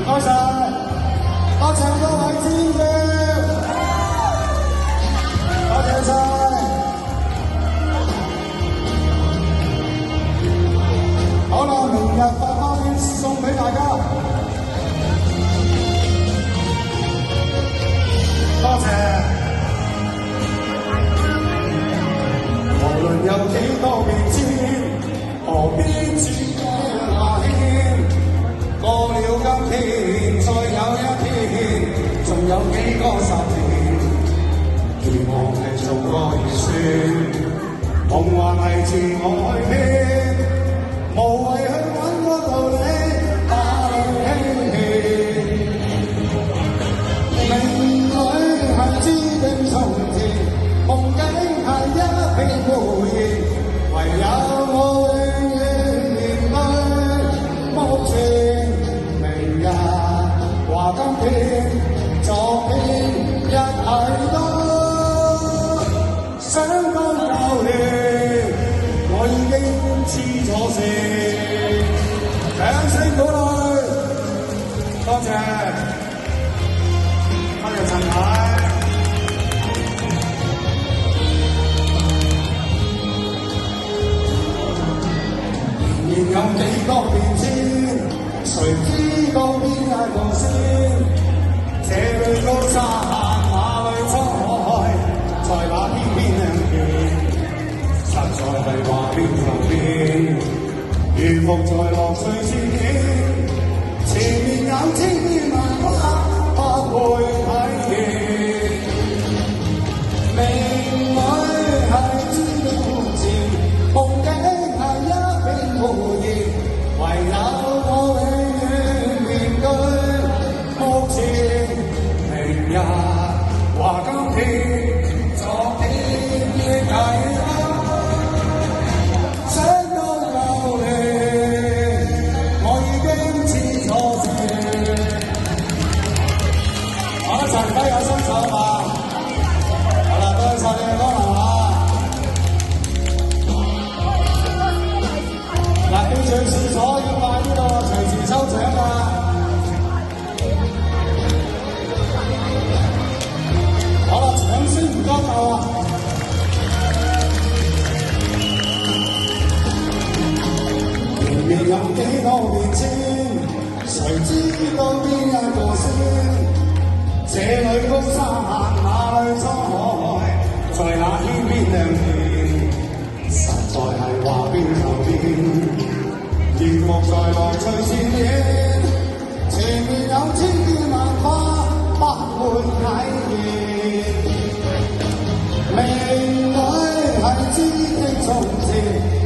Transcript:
該晒，多謝各位尖叫，多謝晒。好啦，明日發包片送俾大家，多謝。無論有幾多變遷，何必轉嘅牙籤？過了今天，再有一天，仲有幾個10年？期望係做個預算，夢幻係自我去編，無謂去揾個道理打去輕氣。命裏係注定從前，夢境係一片胡言，唯有我永遠面對目前。明日話今天，昨天一係都想當舊年，我已經知咗線。掌聲鼓勵，多謝，多謝陳太。仍然有幾多變遷，誰知道邊一個先？這裏高山那裏滄海，在那偏偏兩邊，實在係話變就變，如伏在樂趣之間，前面有千變萬化，不會體現。命裏係注定從前，夢境係一片胡言，唯有我永遠面對目前。明日話今天，昨天亦係想當舊年，我已經知錯線。我一齊揮下雙手嘛！好啦，多謝你嘅光臨啊！嗱，記住廁所要快啲到，隨時抽獎啊！好啦，搶先唔該夠啊！明明有幾多變遷，誰知道邊一個先？這裏高山那裏滄海，在那天邊兩邊，實在係話變就變，如伏在樂趣之間，前面有千變萬化，不會體現。命裏係注定從前。